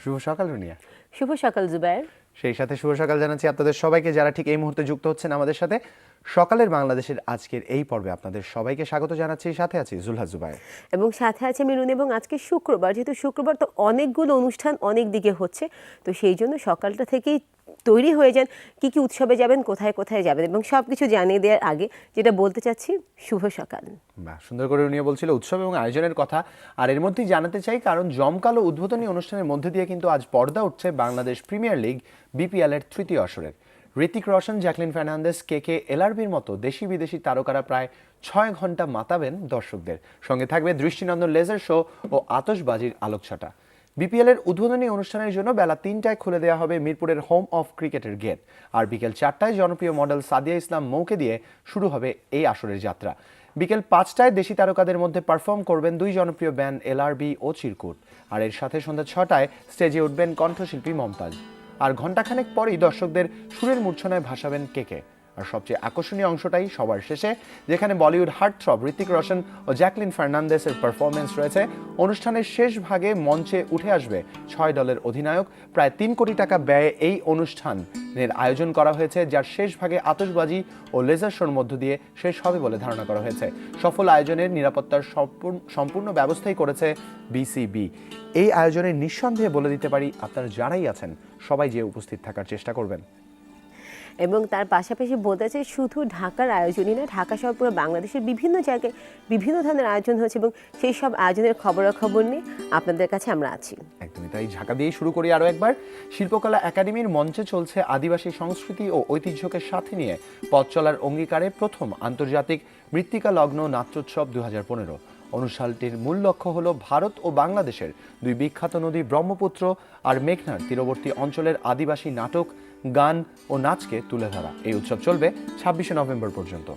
শুভ সকাল রুনিয়া। শুভ সকাল জুবায়ের। সেই সাথে শুভ সকাল জানাচ্ছি আপনাদের সবাইকে যারা ঠিক এই মুহূর্তে যুক্ত হচ্ছেন আমাদের সাথে। সকালের বাংলাদেশের আজকের এই পর্বে আপনাদের সবাইকে স্বাগত জানাচ্ছি। সাথে আছি জুলহা জুবায়ের এবং সাথে আছে মিরুন। এবং আজকে শুক্রবার, যেহেতু শুক্রবার তো অনেকগুলো অনুষ্ঠান অনেক দিকে হচ্ছে, তো সেই জন্য সকালটা থেকেই তৈরি হয়ে যান কি কি উৎসবে যাবেন, কোথায় কোথায় যাবেন, এবং সব কিছু জানিয়ে দেওয়ার আগে যেটা বলতে চাচ্ছি, শুভ সকাল। বাহ, সুন্দর করে রুনিয়া বলছিল উৎসব এবং আয়োজনের কথা। আর এর মধ্যেই জানাতে চাই, কারণ জমকালো উদ্বোধনী অনুষ্ঠানের মধ্যে দিয়ে কিন্তু আজ পর্দা উঠছে বাংলাদেশ প্রিমিয়ার লিগ বিপিএল এর তৃতীয় আসরের। ঋতিক রোশন, জ্যাকলিন ফার্নান্দেজ, কে এলআরবির মতো দেশি বিদেশি তারকারা প্রায় 6 ঘন্টা মাতাবেন দর্শকদের। সঙ্গে থাকবে দৃষ্টিনন্দন লেজার শো ও আতশবাজির আলোকছটা। বিপিএল এর উদ্বোধনী অনুষ্ঠানের জন্য বেলা 3টায় খুলে দেওয়া হবে মিরপুরের হোম অফ ক্রিকেটের গেট। আর বিকেল 4টায় জনপ্রিয় মডেল সাদিয়া ইসলাম মৌকে দিয়ে শুরু হবে এই আসরের যাত্রা। বিকেল 5টায় দেশি তারকাদের মধ্যে পারফর্ম করবেন 2 জনপ্রিয় ব্যান্ড এলআরবি ও চিরকুট। আর এর সাথে সন্ধ্যা 6টায় স্টেজে উঠবেন কণ্ঠশিল্পী মমতাজ। আর ঘণ্টাখানেক পরেই দর্শকদের সুরের মূর্ছনায় ভাসাবেন কে। আর সবচেয়ে আকর্ষণীয় অংশটাই সবার শেষে, যেখানে বলিউড হার্টথ্রব ঋতিক রোশন ও জ্যাকলিন ফার্নান্দেসের পারফরমেন্স রয়েছে। অনুষ্ঠানের শেষ ভাগে মঞ্চে উঠে আসবে 6 দলের অধিনায়ক। প্রায় 3 কোটি টাকা ব্যয়ে এই অনুষ্ঠানের আয়োজন করা হয়েছে, যার শেষ ভাগে আতশবাজি ও লেজার শোর মধ্য দিয়ে শেষ হবে বলে ধারণা করা হয়েছে। সফল আয়োজনের নিরাপত্তার সম্পূর্ণ ব্যবস্থাই করেছে বিসিবি। এই আয়োজনে নিঃসন্দেহে বলে দিতে পারি, আপনারা যারাই আছেন সবাই যে উপস্থিত থাকার চেষ্টা করবেন। এবং তার পাশাপাশি বলতে চাই, শুধু ঢাকার আয়োজনই না, ঢাকা সহ পুরো বাংলাদেশের বিভিন্ন জায়গায় বিভিন্ন ধরনের আয়োজন হচ্ছে, এবং সেই সব আয়োজনের খবরাখবর নিয়ে আপনাদের কাছে আমরা আছি। একদমই তাই। ঢাকা দিয়েই শুরু করি আরও একবার। শিল্পকলা একাডেমির মঞ্চে চলছে আদিবাসী সংস্কৃতি ও ঐতিহ্যকে সাথে নিয়ে পথ চলার অঙ্গীকারে প্রথম আন্তর্জাতিক মৃত্তিকা লগ্ন নাট্যোৎসব 2015। অনুষ্ঠানটির মূল লক্ষ্য হল ভারত ও বাংলাদেশের 2 বিখ্যাত নদী ব্রহ্মপুত্র আর মেঘনার তীরবর্তী অঞ্চলের আদিবাসী নাটক, গান ও নাচকে তুলে ধরা। এই উৎসব চলবে 26শে নভেম্বর পর্যন্ত।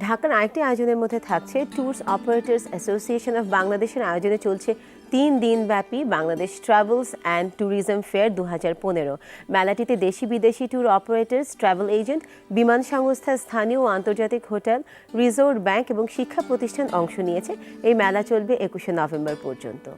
ঢাকার আরেকটি আয়োজনের মধ্যে থাকছে ট্যুরস অপারেটর্স অ্যাসোসিয়েশন অফ বাংলাদেশের আয়োজনে চলছে 3 দিনব্যাপী Bangladesh travels and tourism fair 2015। মেলাটিতে দেশি বিদেশি ট্যুর অপারেটর্স, ট্রাভেল এজেন্ট, বিমান সংস্থা, স্থানীয় ও আন্তর্জাতিক হোটেল, রিসোর্ট, ব্যাংক এবং শিক্ষা প্রতিষ্ঠান অংশ নিয়েছে। এই মেলা চলবে 21শে নভেম্বর পর্যন্ত।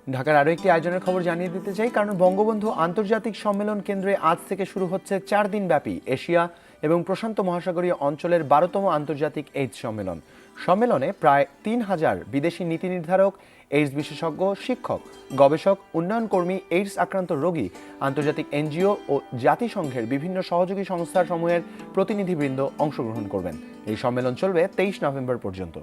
ঢাকার আরও একটি আয়োজনের খবর জানিয়ে দিতে চাই, কারণ বঙ্গবন্ধু আন্তর্জাতিক সম্মেলন কেন্দ্রে আজ থেকে শুরু হচ্ছে 4 দিনব্যাপী এশিয়া এবং প্রশান্ত মহাসাগরীয় অঞ্চলের 12তম আন্তর্জাতিক এইডস সম্মেলন। সম্মেলনে প্রায় 3000 বিদেশি নীতি নির্ধারক, এইডস বিশেষজ্ঞ, শিক্ষক, গবেষক, উন্নয়ন কর্মী, এইডস আক্রান্ত রোগী, আন্তর্জাতিক এনজিও ও জাতিসংঘের বিভিন্ন সহযোগী সংস্থার সমূহের প্রতিনিধিবৃন্দ অংশগ্রহণ করবেন। এই সম্মেলন চলবে 23 নভেম্বর পর্যন্ত।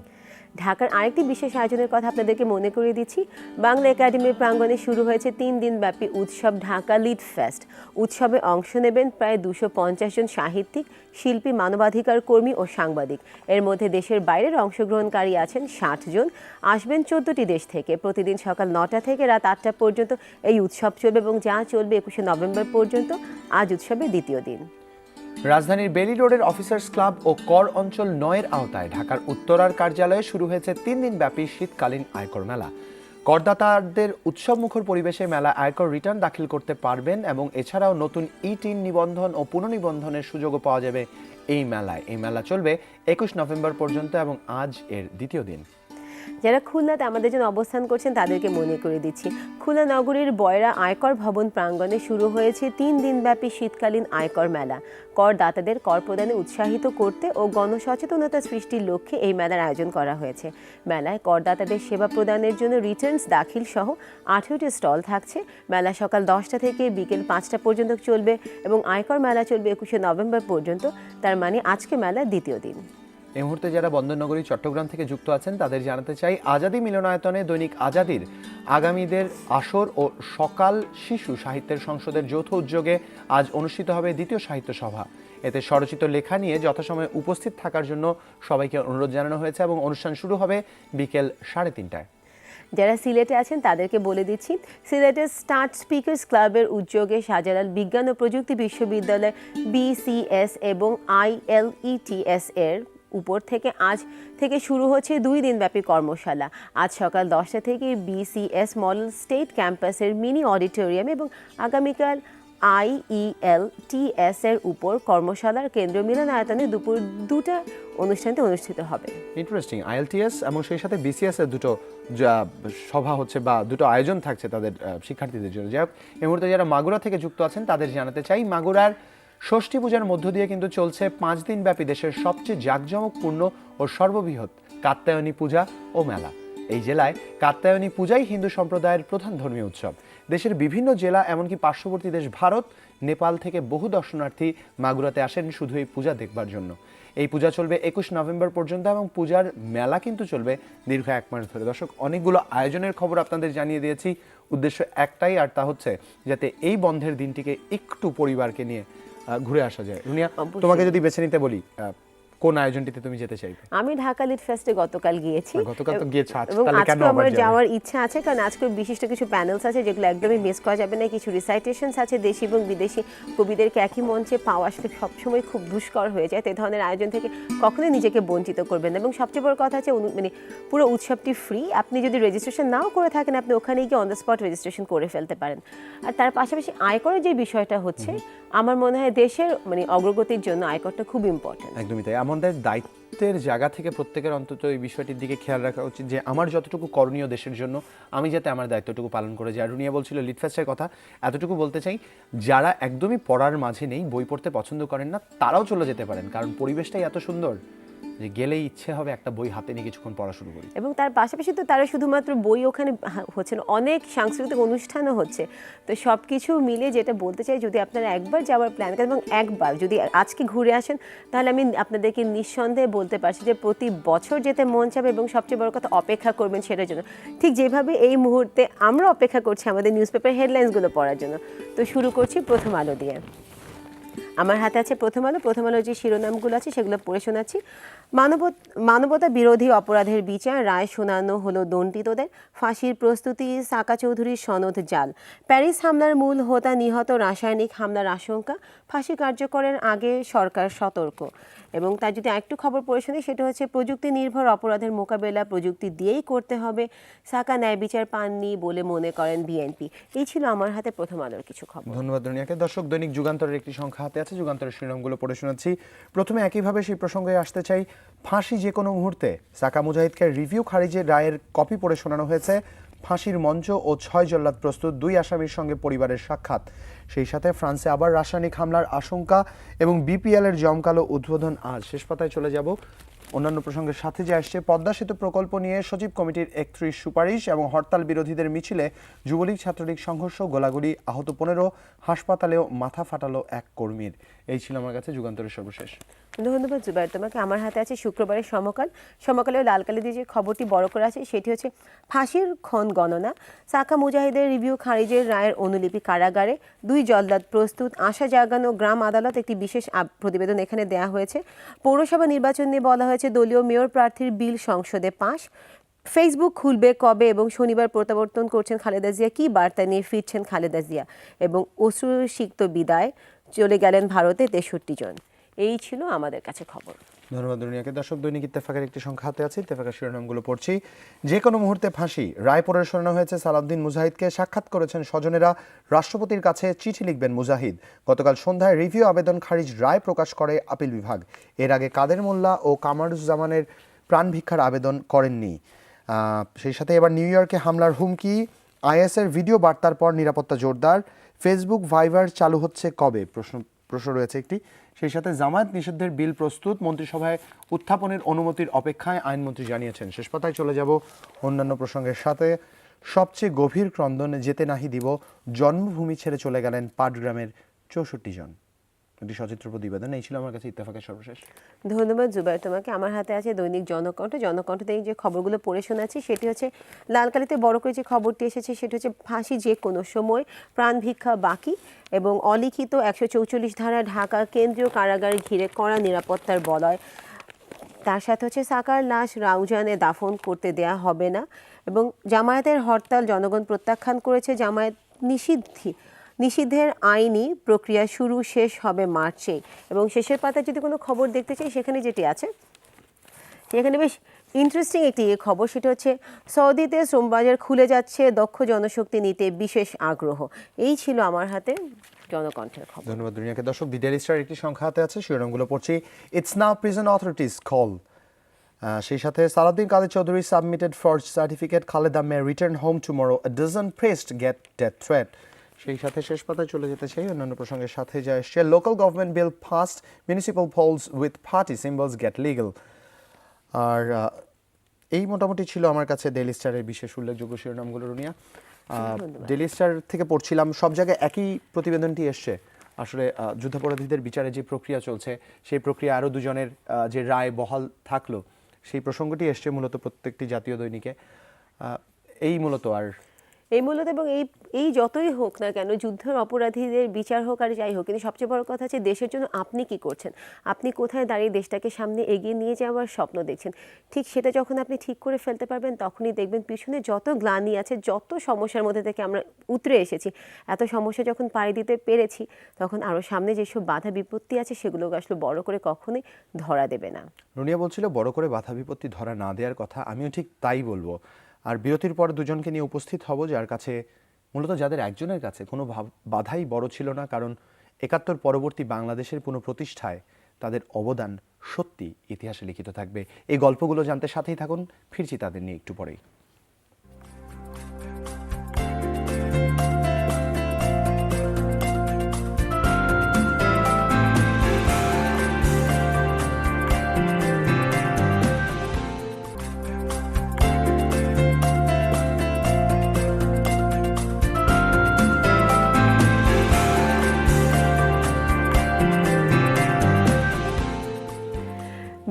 ঢাকার আরেকটি বিশেষ আয়োজনের কথা আপনাদেরকে মনে করিয়ে দিচ্ছি। বাংলা একাডেমির প্রাঙ্গণে শুরু হয়েছে 3 দিনব্যাপী উৎসব ঢাকা লিড ফেস্ট। উৎসবে অংশ নেবেন প্রায় 250 জন সাহিত্যিক, শিল্পী, মানবাধিকার কর্মী ও সাংবাদিক। এর মধ্যে দেশের বাইরের অংশগ্রহণকারী আছেন 60 জন। আসবেন 14টি দেশ থেকে। প্রতিদিন সকাল 9টা থেকে রাত 8টা পর্যন্ত এই উৎসব চলবে, এবং যা চলবে 21শে নভেম্বর পর্যন্ত। আজ উৎসবের দ্বিতীয় দিন। রাজধানীর বেলি রোডের অফিসার্স ক্লাব ও কর অঞ্চল 9-এর আওতায় ঢাকার উত্তরার কার্যালয়ে শুরু হয়েছে 3 দিনব্যাপী শীতকালীন আয়কর মেলা। করদাতাদের উৎসবমুখর পরিবেশে মেলা আয়কর রিটার্ন দাখিল করতে পারবেন, এবং এছাড়াও নতুন ই-টিন নিবন্ধন ও পুনর্নিবন্ধনের সুযোগও পাওয়া যাবে এই মেলায়। এই মেলা চলবে 21 নভেম্বর পর্যন্ত এবং আজ এর দ্বিতীয় দিন। যারা খুলনাতে আমাদের জন্য অবস্থান করছেন তাদেরকে মনে করে দিচ্ছি, খুলনা নগরীর বয়রা আয়কর ভবন প্রাঙ্গণে শুরু হয়েছে 3 দিনব্যাপী শীতকালীন আয়কর মেলা। করদাতাদের কর প্রদানে উৎসাহিত করতে ও গণসচেতনতা সৃষ্টির লক্ষ্যে এই মেলার আয়োজন করা হয়েছে। মেলায় করদাতাদের সেবা প্রদানের জন্য রিটার্নস দাখিল সহ 18টি স্টল থাকছে। মেলা সকাল 10টা থেকে বিকেল 5টা পর্যন্ত চলবে, এবং আয়কর মেলা চলবে 21শে নভেম্বর পর্যন্ত। তার মানে আজকে মেলার দ্বিতীয় দিন। এই মুহূর্তে যারা বন্দরনগরী চট্টগ্রাম থেকে যুক্ত আছেন তাদের জানাতে চাই, আজাদী মিলনায়তনে দৈনিক আজাদীর আগামীদের আসর ও সকাল শিশু সাহিত্যের সংসদের যৌথ উদ্যোগে আজ অনুষ্ঠিত হবে দ্বিতীয় সাহিত্য সভা। এতে স্বরচিত লেখা নিয়ে যথাসময়ে উপস্থিত থাকার জন্য সবাইকে অনুরোধ জানানো হয়েছে, এবং অনুষ্ঠান শুরু হবে বিকেল 3:30টায়। যারা সিলেটে আছেন তাদেরকে বলে দিচ্ছি, সিলেটের স্টার্ট স্পিকার্স ক্লাবের উদ্যোগে শাহজালাল বিজ্ঞান ও প্রযুক্তি বিশ্ববিদ্যালয় BCS এবং ILETS এর উপর থেকে আজ থেকে শুরু হচ্ছে 2 দিনব্যাপী কর্মশালা। আজ সকাল 10টা থেকে বিসিএস মডেল স্টেট ক্যাম্পাসের মিনি অডিটোরিয়ামে এবং আগামীকাল IELTS এর উপর কর্মশালার কেন্দ্রীয় মিলনায়তনে দুপুর 2টা অনুষ্ঠানটি অনুষ্ঠিত হবে। ইন্টারেস্টিং। IELTS এবং সেই সাথে BCS এর দুটো সভা হচ্ছে বা দুটো আয়োজন থাকছে তাদের শিক্ষার্থীদের জন্য। যাই হোক, এই মুহূর্তে যারা মাগুরা থেকে যুক্ত আছেন তাদের জানাতে চাই, মাগুরার ষষ্ঠী পূজার মধ্য দিয়ে কিন্তু চলছে 5 দিন ব্যাপী দেশের সবচেয়ে জাঁকজমকপূর্ণ ও সর্ববৃহৎ কাত্যায়নী পূজা ও মেলা। এই জেলায় কাত্যায়নী পূজাই হিন্দু সম্প্রদায়ের প্রধান ধর্মীয় উৎসব। দেশের বিভিন্ন জেলা এমনকি পার্শ্ববর্তী দেশ ভারত, নেপাল থেকে বহু দর্শনার্থী মাগুরাতে আসেন শুধু এই পূজা দেখবার জন্য। এই পূজা চলবে 21 নভেম্বর পর্যন্ত এবং পূজার মেলা কিন্তু চলবে দীর্ঘ 1 মাস ধরে। দর্শক, অনেকগুলো আয়োজনের খবর আপনাদের জানিয়ে দিয়েছি। উদ্দেশ্য একটাই, আর তা হচ্ছে যাতে এই বন্ধের দিনটিকে একটু পরিবারকে নিয়ে ঘুরে আসা যায়। রুনিয়া, তোমাকে যদি বেছে নিতে বলি, কোন আয়োজনটিতে তুমি যেতে চাইবে? আমি ঢাকা লিট ফেস্টে গতকাল গিয়েছি। গতকাল তো গিয়েছো, এবং তাহলে কেন আজকে আবার আমার যাবে? যাওয়ার ইচ্ছা আছে, কারণ আজকে বিশিষ্ট কিছু প্যানেলস আছে যেগুলো একদমই মিস করা যাবে না। কিছু রিসাইটেশনস আছে, দেশি এবং বিদেশি কবিদেরকে একই মঞ্চে পাওয়া আসলে সবসময় খুব দুষ্কর হয়ে যায়। তো এই ধরনের আয়োজন থেকে কখনোই নিজেকে বঞ্চিত করবেন না। এবং সবচেয়ে বড় কথা হচ্ছে মানে পুরো উৎসবটি ফ্রি। আপনি যদি রেজিস্ট্রেশন নাও করে থাকেন, আপনি ওখানে গিয়ে অন দ্য স্পট রেজিস্ট্রেশন করে ফেলতে পারেন। আর তার পাশাপাশি আয়করের যে বিষয়টা হচ্ছে, আমার মনে হয় দেশের মানে অগ্রগতির জন্য আয়করটা খুব ইম্পর্টেন্ট। একদমই তাই। আমাদের দায়িত্বের জায়গা থেকে প্রত্যেকের অন্তত এই বিষয়টির দিকে খেয়াল রাখা উচিত যে আমার যতটুকু করণীয় দেশের জন্য, আমি যাতে আমার দায়িত্বটুকু পালন করে যাই। রুনিয়া বলছিল লিটফেস্টের কথা, এতটুকু বলতে চাই, যারা একদমই পড়ার মাঝে নেই, বই পড়তে পছন্দ করেন না, তারাও চলে যেতে পারেন, কারণ পরিবেশটাই এত সুন্দর যে গেলেই ইচ্ছে হবে একটা বই হাতে নিয়ে কিছুক্ষণ পড়া শুরু করি। এবং তার পাশাপাশি তো তারা শুধুমাত্র বই ওখানে হচ্ছে না, অনেক সাংস্কৃতিক অনুষ্ঠানও হচ্ছে। তো সব কিছু মিলে যেটা বলতে চাই, যদি আপনারা একবার যাওয়ার প্ল্যান করেন এবং একবার যদি আজকে ঘুরে আসেন, তাহলে আমি আপনাদেরকে নিঃসন্দেহে বলতে পারছি যে প্রতি বছর যেতে মন চাবে এবং সবচেয়ে বড় কথা অপেক্ষা করবেন সেটার জন্য। ঠিক যেভাবে এই মুহূর্তে আমরা অপেক্ষা করছি আমাদের নিউজ পেপার হেডলাইন্সগুলো পড়ার জন্য। তো শুরু করছি প্রথম আলো দিয়ে। আমার হাতে আছে প্রথম আলো। প্রথম আলোর যে শিরোনামগুলো আছে সেগুলো পড়ে শোনাচ্ছি। মানবতা বিরোধী অপরাধের বিচার, রায় শোনানো হলো দণ্ডিতদের। ফাঁসির প্রস্তুতি, সাকা চৌধুরীর সনদ জাল। প্যারিস হামলার মূল হোতা নিহত, রাসায়নিক হামলার আশঙ্কা। ফাঁসি কার্যকরের আগে সরকার সতর্ক। এবং তার যদি আরেকটু খবর পড়ে শুনি, সেটা হচ্ছে প্রযুক্তি নির্ভর অপরাধের মোকাবেলা প্রযুক্তি দিয়েই করতে হবে। সাকা ন্যায় বিচার পাননি বলে মনে করেন বিএনপি। এই ছিল আমার হাতে প্রথম আলোর কিছু খবর। ধন্যবাদ রুনিয়াকে। দর্শক, দৈনিক যুগান্তরের একটি সংখ্যা হাতে আছে, যুগান্তরের শিরোনামগুলো পড়ে শোনাচ্ছি। প্রথমে একইভাবে সেই প্রসঙ্গে আসতে চাই, ফাঁসি যে কোনো মুহূর্তে। সাকা মুজাহিদকে রিভিউ খারিজের রায়ের কপি পড়ে শোনানো হয়েছে। ফাঁসির মঞ্চ ও 6 জল্লাদ প্রস্তুত, 2 আসামির সঙ্গে পরিবারের সাক্ষাৎ। সেই সাথে ফ্রান্সে আবার রাসায়নিক হামলার আশঙ্কা এবং বিপিএল এর জমকালো উদ্বোধন আজ। শেষ পাতায় চলে যাব। অন্যান্য প্রসঙ্গের সাথে যে আসছে, পদ্মা সেতু প্রকল্প নিয়ে সচিব কমিটির 31 সুপারিশ এবং হরতাল বিরোধীদের মিছিলে যুবলীগ ছাত্রলীগ সংঘর্ষ, গোলাগুলি, আহত 15, হাসপাতালেও মাথা ফাটালো এক কর্মীর। এই ছিল আমার কাছে যুগান্তরের সর্বশেষ। ধন্যবাদ জুবাইর তোমাকে। আমার হাতে আছে শুক্রবারের সমকালেও লালকালি দিয়ে যে খবরটি বড় করে আছে সেটি হচ্ছে ফাঁসির ক্ষণ গণনা। সাকা মুজাহিদের রিভিউ খারিজের রায়ের অনুলিপি কারাগারে, 2 জল্লাদ প্রস্তুত। আশা জাগানো গ্রাম আদালত একটি বিশেষ প্রতিবেদন এখানে দেয়া হয়েছে। পৌরসভা নির্বাচন নিয়ে বলা হয়েছে দলীয় মেয়র প্রার্থীর বিল সংসদে পাস। ফেসবুক খুলবে কবে এবং শনিবার প্রত্যাবর্তন করছেন খালেদা জিয়া, কি বার্তা নিয়ে ফিরছেন খালেদা জিয়া। এবং অশ্রুসিক্ত বিদায়, চলে গেলেন ভারতে 63 জন। এই ছিল আমাদের কাছে খবর। ধন্যবাদ দুনিয়াকে। দর্শক, দৈনিক ইত্তেফাকের একটি সংখ্যা হাতে আছে, ইত্তেফাকের শিরোনামগুলো পড়ছি। যে কোনো মুহূর্তে ফাঁসি, রায় পড়ে শোনানো হয়েছে সালাউদ্দিন মুজাহিদকে। সাক্ষাৎ করেছেন স্বজনেরা, রাষ্ট্রপতির কাছে চিঠি লিখবেন মুজাহিদ। গতকাল সন্ধ্যায় রিভিউ আবেদন খারিজ রায় প্রকাশ করে আপিল বিভাগ। এর আগে কাদের মোল্লা ও কামারুজ্জামানের প্রাণ ভিক্ষার আবেদন করেননি। সেই সাথে এবার নিউ ইয়র্কে হামলার হুমকি, আইএসের ভিডিও বার্তার পর নিরাপত্তা জোরদার। ফেসবুক ভাইবার চালু হচ্ছে কবে, প্রশ্ন রয়েছে একটি। সেই সাথে জামায়াত নিষিদ্ধের বিল প্রস্তুত, মন্ত্রিসভায় উত্থাপনের অনুমতির অপেক্ষায়, আইনমন্ত্রী জানিয়েছেন। শেষ পাতায় চলে যাব অন্যান্য প্রসঙ্গের সাথে। সবচেয়ে গভীর ক্রন্দনে যেতে নাহি দিব, জন্মভূমি ছেড়ে চলে গেলেন পাটগ্রামের 64 জন। একটি সচিত্র প্রতিবেদন। এই ছিল আমার কাছে ইত্তেফাকের সর্বশেষ। ধন্যবাদ জুবাইর তোমাকে। আমার হাতে আছে দৈনিক জনকণ্ঠ থেকে যে খবরগুলো পড়ে শোনাচ্ছি সেটি হচ্ছে লালকালিতে বড় করে যে খবরটি এসেছে সেটি হচ্ছে ফাঁসি যে কোনো সময়, প্রাণ ভিক্ষা বাকি এবং অলিখিত 144 ধারা ঢাকা কেন্দ্রীয় কারাগার ঘিরে কড়া নিরাপত্তার বলয়। তার সাথে হচ্ছে সাকার লাশ রাউজানে দাফন করতে দেয়া হবে না এবং জামায়াতের হরতাল জনগণ প্রত্যাখ্যান করেছে। জামায়াত নিষিদ্ধের আইনি প্রক্রিয়া শুরু, শেষ হবে মার্চে। এবং শেষের পাতায় যদি কোনো খবর দেখতে চাই, সেখানে যেটি আছে এখানে বেশ ইন্টারেস্টিং একটি খবর, সেটা হচ্ছে সৌদিতে শ্রমবাজার খুলে যাচ্ছে, দক্ষ জনশক্তি নিতে বিশেষ আগ্রহ। এই ছিল আমার হাতে জনকণ্ঠের খবর। ধন্যবাদ দুনিয়াকে। দর্শক, দি ডেইলি স্টার একটি সংখ্যা হাতে আছে, শিরোনামগুলো পড়ছি। It's now prison authorities call. সেই সাথে Salauddin Quader Chowdhury submitted forged certificate, Khaleda may return home tomorrow, a dozen pressed get death threat. সেই সাথে শেষ পাতায় চলে যেতে চাই অন্যান্য প্রসঙ্গের সাথে যা এসছে। Local government bill passed, municipal polls with party symbols get legal. আর এই মোটামুটি ছিল আমার কাছে ডেইলি স্টারের বিশেষ উল্লেখযোগ্য শিরোনামগুলো। রুনিয়া, ডেইলি স্টার থেকে পড়ছিলাম, সব জায়গায় একই প্রতিবেদনটি এসছে। আসলে যুদ্ধাপরাধীদের বিচারে যে প্রক্রিয়া চলছে, সেই প্রক্রিয়া আরও দুজনের যে রায় বহাল থাকলো, সেই প্রসঙ্গটি এসছে মূলত প্রত্যেকটি জাতীয় দৈনিকে। এই মূলত এবং এই যতই হোক না কেন, যুদ্ধের অপরাধীদের বিচার হোক আর যাই হোক, কিন্তু সবচেয়ে বড় কথা হচ্ছে দেশের জন্য আপনি কি করছেন, আপনি কোথায় দাঁড়িয়ে দেশটাকে সামনে এগিয়ে নিয়ে যাওয়ার স্বপ্ন দেখছেন। ঠিক সেটা যখন আপনি ঠিক করে ফেলতে পারবেন, তখনই দেখবেন পিছনে যত গ্লানি আছে, যত সমস্যার মধ্যে থেকে আমরা উতরে এসেছি, এত সমস্যা যখন পাড়ি দিতে পেরেছি, তখন আরও সামনে যেসব বাধা বিপত্তি আছে সেগুলোকে আসলে বড় করে কখনোই ধরা দেবে না। রুনিয়া বলছিল বড় করে বাধা বিপত্তি ধরা না দেওয়ার কথা, আমিও ঠিক তাই বলবো। আর বিরতির পর দুজনকে নিয়ে উপস্থিত হব, যার কাছে মূলত যাদের একজনের কাছে কোনো বাধাই বড় ছিল না, কারণ ৭১ পরবর্তী বাংলাদেশের পুনঃপ্রতিষ্ঠায় তাদের অবদান সত্যি ইতিহাসে লিখিত থাকবে। এই গল্পগুলো জানতে সাথেই থাকুন, ফিরছি তাদের নিয়ে একটু পরেই।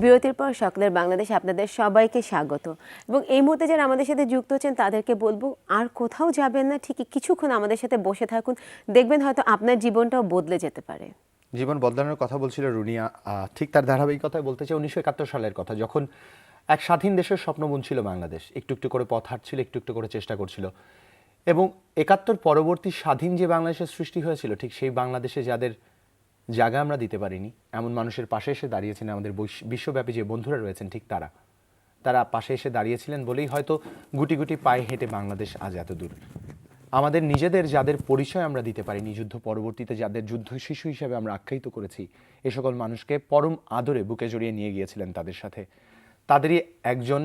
বিরতির পর সকালের বাংলাদেশ আপনাদের সবাইকে স্বাগত। এবং এই মুহূর্তে যারা আমাদের সাথে যুক্ত হচ্ছেন তাদেরকে বলবো, আর কোথাও যাবেন না, ঠিকই কিছুক্ষণ আমাদের সাথে বসে থাকুন, দেখবেন হয়তো আপনার জীবনটাও বদলে যেতে পারে। জীবন বদলানোর কথা বলছিল রুনিয়া, ঠিক তার ধারাবাহিকতায় বলতে চাই 1971 সালের কথা, যখন এক স্বাধীন দেশের স্বপ্ন বুনছিল বাংলাদেশ, একটু একটু করে পথ হাঁটছিল, একটু একটু করে চেষ্টা করছিল। এবং ৭১ পরবর্তী স্বাধীন যে বাংলাদেশের সৃষ্টি হয়েছিল, ঠিক সেই বাংলাদেশে যাদের জায়গা আমরা দিতে পারিনি, এমন মানুষের পাশে এসে দাঁড়িয়েছেন আমাদের বিশ্বব্যাপী যে বন্ধুরা রয়েছেন, ঠিক তারা পাশে এসে দাঁড়িয়েছিলেন বলেই হয়তো গুটি গুটি পায়ে হেঁটে বাংলাদেশ আজ এত দূর। আমাদের নিজেদের যাদের পরিচয় আমরা দিতে পারিনি, যুদ্ধ পরবর্তীতে যাদের যুদ্ধ শিশু হিসেবে আমরা আখ্যায়িত করেছি, এ সকল মানুষকে পরম আদরে বুকে জড়িয়ে নিয়ে গিয়েছিলেন তাদের সাথে। তাদেরই একজন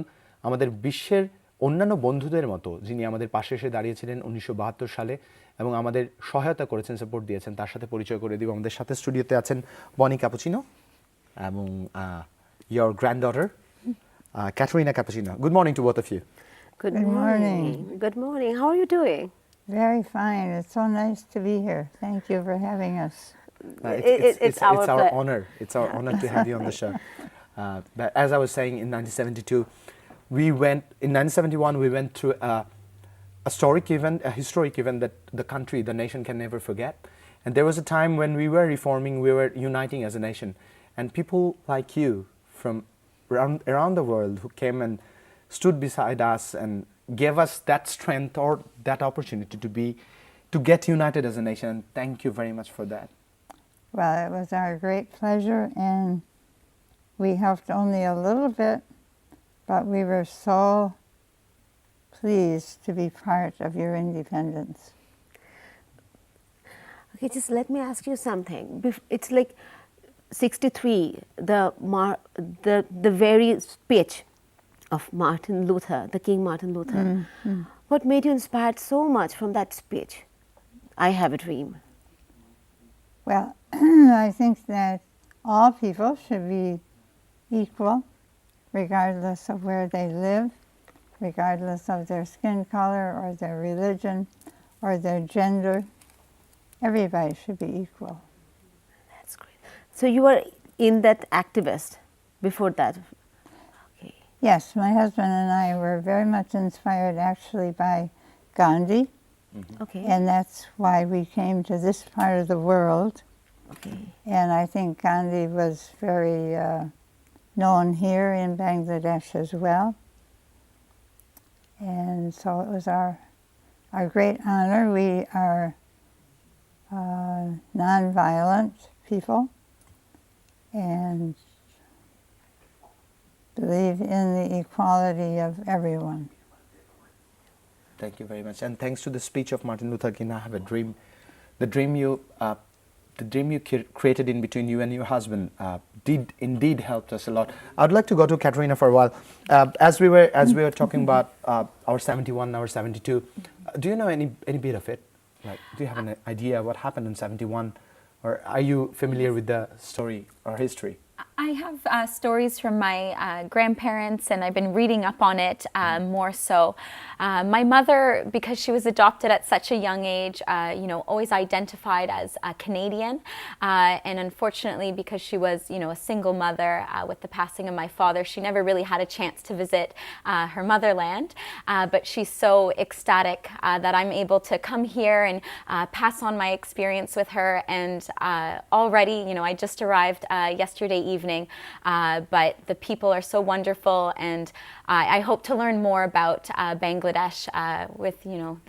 আমাদের বিশ্বের অন্যান্য বন্ধুদের মতো, যিনি আমাদের পাশে এসে দাঁড়িয়েছিলেন 1972 সালে এবং আমাদের সহায়তা করেছেন, সাপোর্ট দিয়েছেন, তার সাথে পরিচয় করে দিব। আমাদের সাথে স্টুডিওতে আছেন বনি ক্যাপুচিনো এবং your granddaughter Katerina Cappuccino. Good morning to both of you. Good morning. Good morning. How are you doing? Very fine. It's so nice to be here. Thank you for having us. It's our honor. It's our honor to have you on the show. But as I was saying, in 1971, we went through a historic event that the country, the nation can never forget. And there was a time when we were reforming, we were uniting as a nation. And people like you from around the world who came and stood beside us and gave us that strength or that opportunity to get united as a nation. And thank you very much for that. Well, it was our great pleasure, and we helped only a little bit, but we were so pleased to be part of your independence. Okay, just let me ask you something. It's like 63, the very speech of Martin Luther, the King Martin Luther. Mm-hmm. What made you inspired so much from that speech? I have a dream. Well, I think that all people should be equal, regardless of where they live, regardless of their skin color or their religion or their gender. Everybody should be equal. That's great. So you were in that activist before that? Okay. Yes, my husband and I were very much inspired actually by Gandhi. Mm-hmm. Okay. And that's why we came to this part of the world. Okay. And I think Gandhi was very known here in Bangladesh as well. And so it was our great honor. We are non-violent people, and believe in the equality of everyone. Thank you very much. And thanks to the speech of Martin Luther King, I have a dream. The dream you created in between you and your husband did indeed helped us a lot. I'd like to go to Katerina for a while. As we were talking about our 71, our 72, do you know any bit of it? Like, do you have an idea what happened in 71? Or are you familiar with the story or history? I have stories from my grandparents, and I've been reading up on it more so. My mother, because she was adopted at such a young age, always identified as a Canadian. And unfortunately, because she was, a single mother with the passing of my father, she never really had a chance to visit her motherland. But she's so ecstatic that I'm able to come here and pass on my experience with her. And already, I just arrived yesterday evening, but the people are so wonderful, and I hope to learn more about Bangladesh with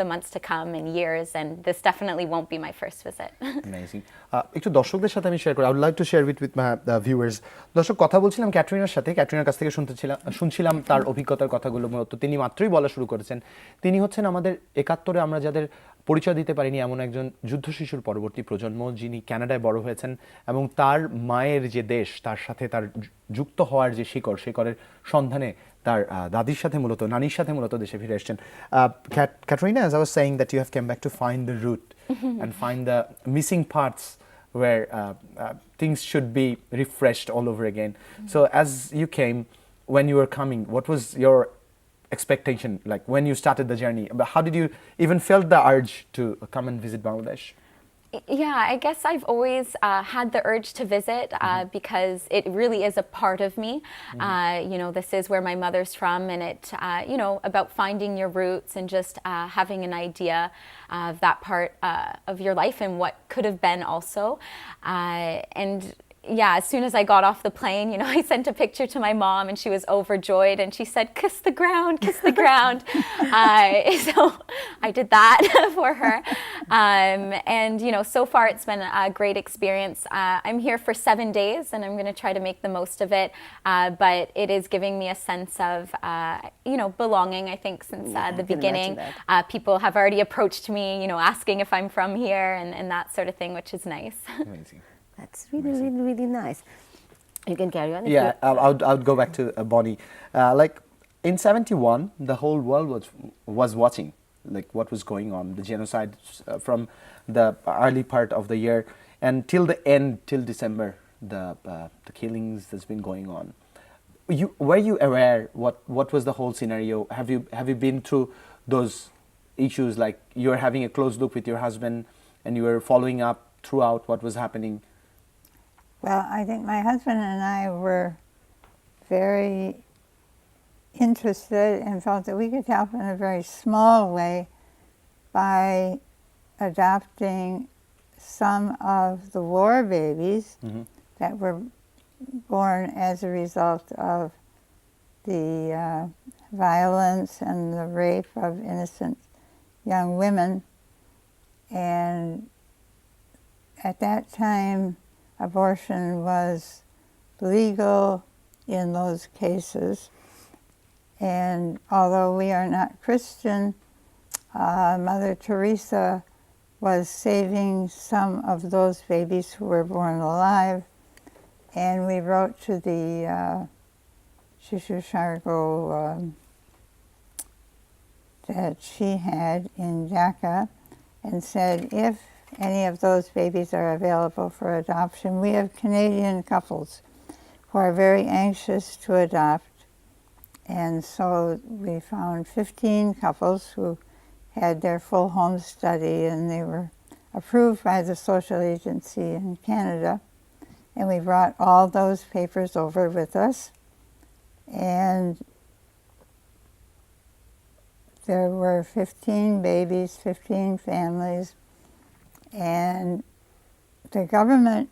the months to come and years, and this definitely won't be my first visit. Amazing. একটু দর্শকদের সাথে আমি share করি। I would like to share with my viewers. দর্শক, কথা বলছিলাম ক্যাটরিনার সাথে। ক্যাটরিনার কাছ থেকে শুনছিলাম তার অভিজ্ঞতার কথাগুলো। মূলত তিনি মাত্রই বলা শুরু করেছেন। তিনি হচ্ছেন আমাদের 71-এ আমরা যাদের পরিচয় দিতে পারিনি এমন একজন যুদ্ধ শিশুর পরবর্তী প্রজন্ম, যিনি কানাডায় বড় হয়েছেন এবং তার মায়ের যে দেশ, তার সাথে তার যুক্ত হওয়ার যে শিকড়ের সন্ধানে তার দাদির সাথে মূলত নানির সাথে মূলত দেশে ফিরে এসেছেন। Katrina, as I was saying that you have come back to find the root and find the missing parts where things should be refreshed all over again. So as you came, when you were coming, what was your expectation, like when you started the journey? But how did you even felt the urge to come and visit Bangladesh? Yeah, I guess I've always had the urge to visit because it really is a part of me. This is where my mother's from, and it, about finding your roots and just having an idea of that part of your life and what could have been also. And yeah, as soon as I got off the plane, I sent a picture to my mom, and she was overjoyed, and she said, "Kiss the ground, kiss the ground." So I did that for her. And so far it's been a great experience. I'm here for 7 days, and I'm going to try to make the most of it. But it is giving me a sense of, belonging, I think, since the beginning. People have already approached me, asking if I'm from here and that sort of thing, which is nice. Amazing. That's really, really, really nice. You can carry on. Yeah, I would go back to Bonnie. Like in 71, the whole world was watching, like what was going on, the genocide from the early part of the year and till the end, till December, the killings that's been going on. Were you aware what was the whole scenario? Have you been through those issues, like you're having a close look with your husband and you were following up throughout what was happening? Well, I think my husband and I were very interested and felt that we could help in a very small way by adopting some of the war babies that were born as a result of the violence and the rape of innocent young women. And at that time, abortion was legal in those cases. And although we are not Christian, Mother Teresa was saving some of those babies who were born alive. And we wrote to the Shishu Shargo that she had in Dhaka and said, if any of those babies are available for adoption. We have Canadian couples who are very anxious to adopt, and so we found 15 couples who had their full home study, and they were approved by the social agency in Canada, and we brought all those papers over with us, and there were 15 babies, 15 families. And the government,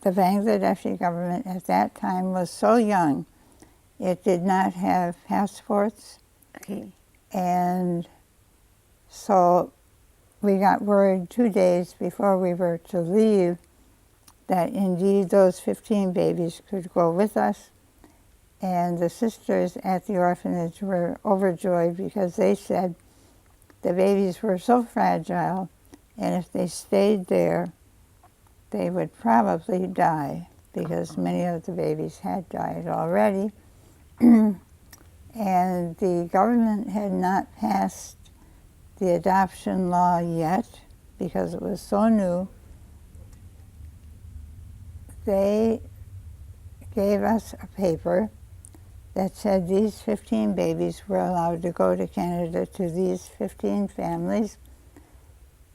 the Bangladeshi government at that time was so young, it did not have passports. Okay. And so we got word 2 days before we were to leave that indeed those 15 babies could go with us. And the sisters at the orphanage were overjoyed because they said the babies were so fragile, and if they stayed there, they would probably die because many of the babies had died already. And the government had not passed the adoption law yet because it was so new. They gave us a paper that said these 15 babies were allowed to go to Canada to these 15 families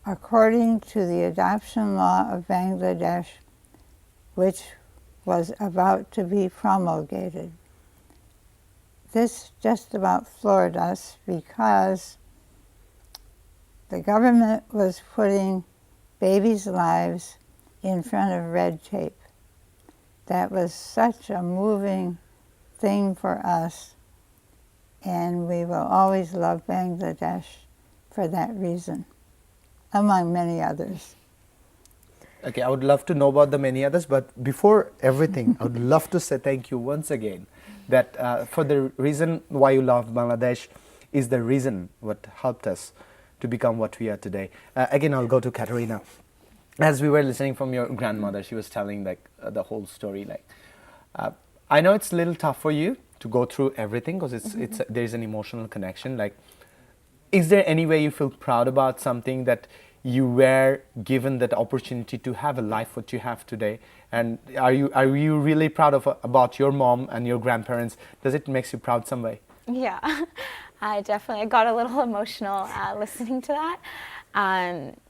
according to the adoption law of Bangladesh, which was about to be promulgated. This just about floored us because the government was putting babies' lives in front of red tape. That was such a moving thing for us, and we will always love Bangladesh for that reason, among many others. Okay, I would love to know about the many others, but before everything, I would love to say thank you once again that for the reason why you love Bangladesh is the reason what helped us to become what we are today. Again, I'll go to Katerina. As we were listening from your grandmother, she was telling like the whole story. Like, I know it's a little tough for you to go through everything because there's an emotional connection. Like, is there any way you feel proud about something that you were given that opportunity to have a life what you have today? And are you really proud of about your mom and your grandparents? Does it makes you proud some way? Yeah, I definitely got a little emotional listening to that.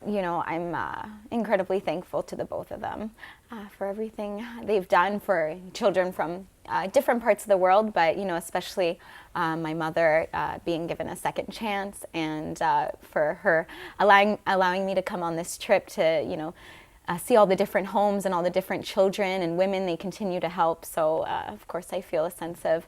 You know, I'm incredibly thankful to the both of them for everything they've done for children from different parts of the world, but, you know, especially my mother being given a second chance, and for her allowing me to come on this trip to, you know, see all the different homes and all the different children and women they continue to help. So, of course, I feel a sense of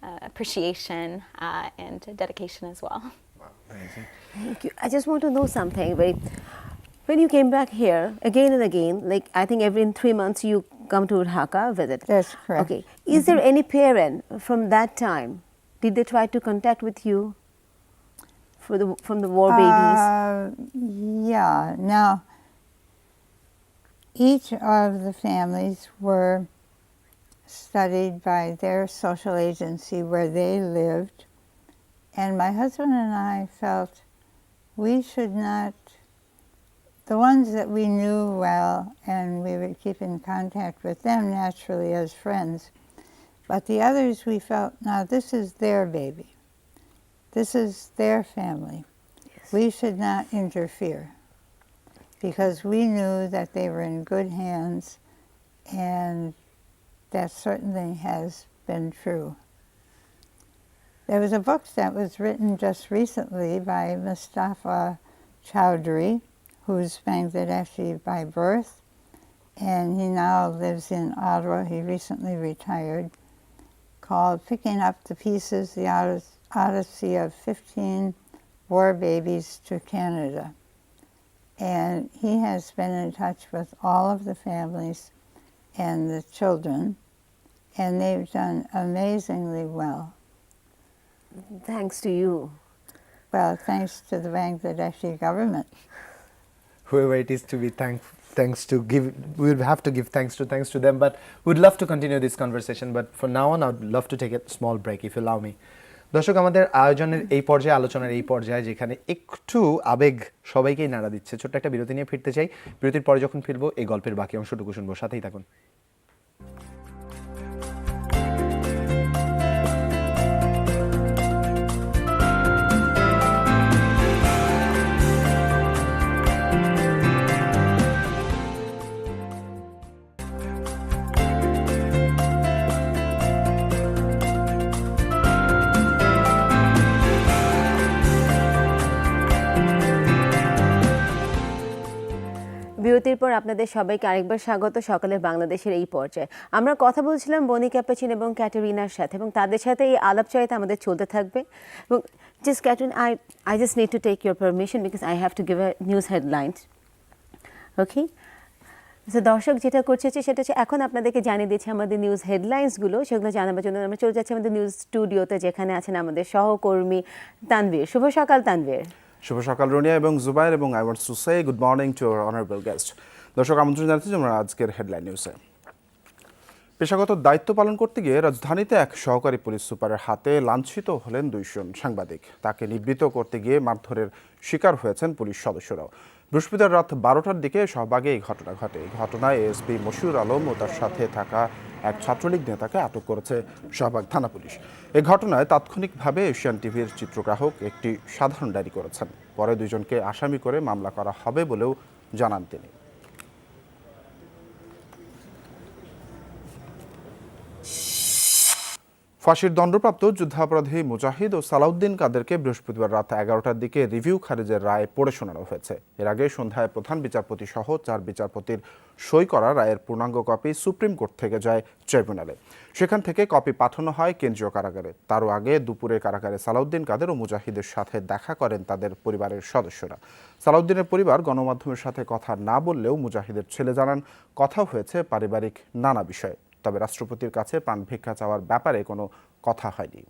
appreciation and dedication as well. Wow, amazing. Thank you. I just want to know something. When you came back here again and again, like I think every 3 months you come to Dhaka visit. That's correct. Okay. Is there any parent from that time? Did they try to contact with you from the war babies? Yeah. Now, each of the families were studied by their social agency where they lived, and my husband and I felt we should not, the ones that we knew well, and we would keep in contact with them naturally as friends, but the others we felt, now this is their baby. This is their family. Yes. We should not interfere because we knew that they were in good hands, and that certainly has been true. There was a book that was written just recently by Mustafa Chowdhury, who's Bangladeshi by birth, and he now lives in Ottawa. He recently retired, called Picking Up the Pieces, the Odyssey of 15 War Babies to Canada. And he has been in touch with all of the families and the children, and they've done amazingly well. Thanks to you. Well, thanks to the Bangladeshi government. Whoever it is to be thanks to give, we would have to give thanks to them, but we'd love to continue this conversation, but for now on I'd love to take a small break if you allow me. দর্শক, আমাদের আয়োজনের এই পর্যায়ে, আলোচনার এই পর্যায়ে যেখানে একটু আবেগ সবাইকেই নাড়া দিচ্ছে, ছোট্ট একটা বিরতি নিয়ে ফিরতে চাই। বিরতির পরে যখন ফিরবো এই গল্পের বাকি অংশটুকু শুনবো, সাথেই থাকুন। বিরতির পর আপনাদের সবাইকে আরেকবার স্বাগত সকালের বাংলাদেশের এই পর্যায়ে। আমরা কথা বলছিলাম বনি ক্যাপাচিন এবং ক্যাটারিনার সাথে, এবং তাদের সাথে এই আলাপচারিতা আমাদের চলতে থাকবে। এবং just ক্যাটারিন, I just need to take your permission because I have to give a news headlines. Okay? তো দর্শক যেটা করছে সেটা হচ্ছে এখন আপনাদেরকে জানিয়ে দিচ্ছি আমাদের নিউজ হেডলাইন্সগুলো, সেগুলো জানাবার জন্য আমরা চলে যাচ্ছি আমাদের নিউজ স্টুডিওতে, যেখানে আছেন আমাদের সহকর্মী তানভীর। শুভ সকাল তানভীর। শুভ সকাল রুনিয়া এবং জুবাইর, এবং I want to say good morning to our honourable guest. দর্শক, আমন্ত্রণ জানাচ্ছি আমরা আজকের হেডলাইন নিউজে। পেশাগত দায়িত্ব পালন করতে গিয়ে রাজধানীতে এক সহকারী পুলিশ সুপারের হাতে লাঞ্ছিত হলেন 2 জন সাংবাদিক। তাকে নিবৃত্ত করতে গিয়ে মারধরের শিকার হয়েছেন পুলিশ সদস্যরাও। বৃহস্পতিবার রাত 12টার দিকে শাহবাগে এই ঘটনা ঘটে। এই ঘটনায় এএসপি মশিউর আলম ও তার সাথে থাকা এক ছাত্রলীগ নেতাকে আটক করেছে শাহবাগ থানা পুলিশ। এই ঘটনায় তাৎক্ষণিকভাবে এশিয়ান টিভির চিত্রগ্রাহক একটি সাধারণ ডায়েরি করেছেন। পরে 2 জনকে আসামি করে মামলা করা হবে বলেও জানান তিনি। ফাঁসির দণ্ডপ্রাপ্ত যুদ্ধাপরাধী মুজাহিদ ও সালাউদ্দিন কাদেরকে বৃহস্পতিবার রাত 11টার দিকে রিভিউ খারিজের রায় পড়ে শোনানো হয়েছে। এর আগে সন্ধ্যায় প্রধান বিচারপতি সহ 4 বিচারপতির সই করা রায়ের পূর্ণাঙ্গ কপি সুপ্রিম কোর্ট থেকে যায় ট্রাইব্যুনালে। সেখান থেকে কপি পাঠানো হয় কেন্দ্রীয় কারাগারে। তারও আগে দুপুরে কারাগারে সালাউদ্দিন কাদের ও মুজাহিদের সাথে দেখা করেন তাদের পরিবারের সদস্যরা। সালাউদ্দিনের পরিবার গণমাধ্যমের সাথে কথা না বললেও মুজাহিদের ছেলে জানান কথা হয়েছে পারিবারিক নানা বিষয়ে, তবে রাষ্ট্রপতির কাছে প্রাণ ভিক্ষা চাওয়ার ব্যাপারে কোনো কথা হয়নি।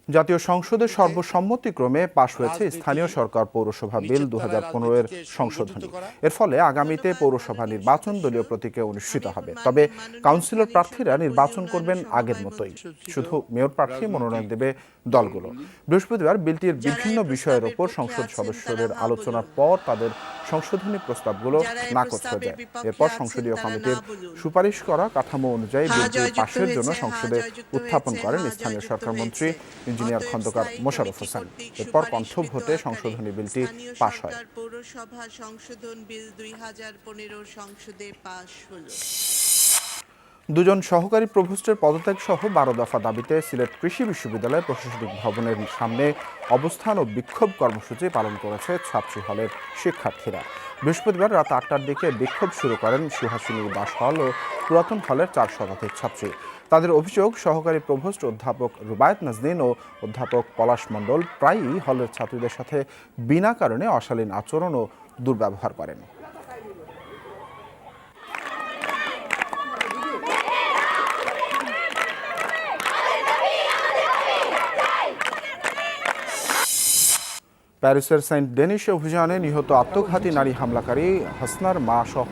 জাতীয় সংসদে সর্বসম্মতিক্রমে পাশ হয়েছে স্থানীয় সরকার পৌরসভা বিল 2015-এর সংশোধনী। এর ফলে আগামীতে পৌরসভা নির্বাচন দলীয় প্রতীকে অনুষ্ঠিত হবে। তবে কাউন্সিলর প্রার্থীরা নির্বাচন করবেন আগের মতোই, শুধু মেয়র প্রার্থী মনোনয়ন দেবে দলগুলো। বৃহস্পতিবার বিলটির বিভিন্ন বিষয়ের ওপর সংসদ সদস্যদের আলোচনার পর তাদের সংশোধনী প্রস্তাবগুলো নাকচ হয়ে যায়। এরপর সংসদীয় কমিটির সুপারিশ করা কাঠামো অনুযায়ী বিলটি পাশের জন্য সংসদে উত্থাপন করেন স্থানীয় সরকার মন্ত্রী ইঞ্জিনিয়ার খন্দকার মোশাররফ হোসেন। এরপর কণ্ঠ ভোটে সংশোধনী বিলটি পাশ হয়। পৌরসভা সংশোধন বিল 2015 সংসদে পাশ হলো। 2 জন সহকারী প্রভোস্টের পদত্যাগ সহ 12 দফা দাবিতে সিলেট কৃষি বিশ্ববিদ্যালয় প্রশাসনিক ভবনের সামনে অবস্থান ও বিক্ষোভ কর্মসূচি পালন করেছে ছাত্রী হলের শিক্ষার্থীরা। বৃহস্পতিবার রাত 8টার দিকে বিক্ষোভ শুরু করেন সুহাসিনী দাস হল ও পুরাতন হলের 4 শতাধিক ছাত্রী। তাদের অভিযোগ, সহকারী প্রভোস্ট অধ্যাপক রুবায়েত নাজনীন ও অধ্যাপক পলাশ মণ্ডল প্রায়ই হলের ছাত্রীদের সাথে বিনা কারণে অশালীন আচরণ ও দুর্ব্যবহার করেন। প্যারিসের সেন্ট ডেনিশ অভিযানে নিহত আত্মঘাতী নারী হামলাকারী হাসনার মা সহ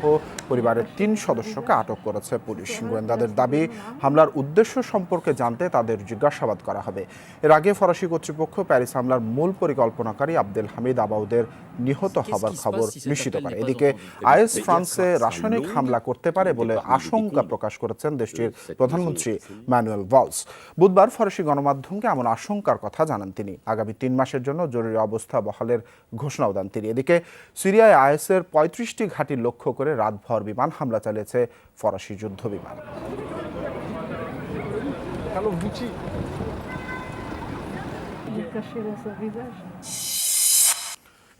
পরিবারের 3 সদস্যকে আটক করেছে পুলিশ। গোয়েন্দাদের দাবি, হামলার উদ্দেশ্য সম্পর্কে জানতে তাদের জিজ্ঞাসাবাদ করা হবে। এর আগে ফরাসি কর্তৃপক্ষ প্যারিস হামলার মূল পরিকল্পনাকারী আব্দেল হামিদ আবাউদের নিহত হবার খবর নিশ্চিত করে। এদিকে আইএস ফ্রান্সে রাসায়নিক হামলা করতে পারে বলে আশঙ্কা প্রকাশ করেছেন দেশটির প্রধানমন্ত্রী ম্যানুয়েল ভলস। বুধবার ফরাসি গণমাধ্যমকে এমন আশঙ্কার কথা জানান তিনি। আগামী 3 মাসের জন্য জরুরি অবস্থা বহালের ঘোষণাও দেন তিনি। এদিকে সিরিয়ায় আইএসের 35টি ঘাঁটি লক্ষ্য করে রাতভর বিমান হামলা চালিয়েছে ফরাসি যুদ্ধ বিমান।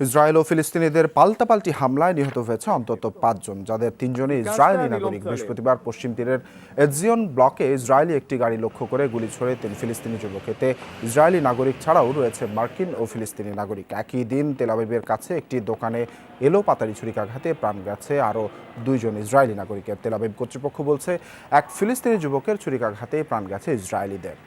ইসরায়েল ও ফিলিস্তিনিদের পাল্টাপাল্টি হামলায় নিহত হয়েছে অন্তত 5 জন, যাদের 3 জনই ইসরায়েলি নাগরিক। বৃহস্পতিবার পশ্চিম তীরের এজিয়ন ব্লকে ইসরায়েলি একটি গাড়ি লক্ষ্য করে গুলি ছড়ে 3 ফিলিস্তিনি যুবক। এতে ইসরায়েলি নাগরিক ছাড়াও রয়েছে মার্কিন ও ফিলিস্তিনি নাগরিক। একই দিন তেল আবিবের কাছে একটি দোকানে এলোপাতাড়ি ছুরিকাঘাতে প্রাণ গেছে আরও 2 জন ইসরায়েলি নাগরিকের। তেল আবিব কর্তৃপক্ষ বলছে, এক ফিলিস্তিনি যুবকের ছুরিকাঘাতে প্রাণ গেছে ইসরায়েলিদের।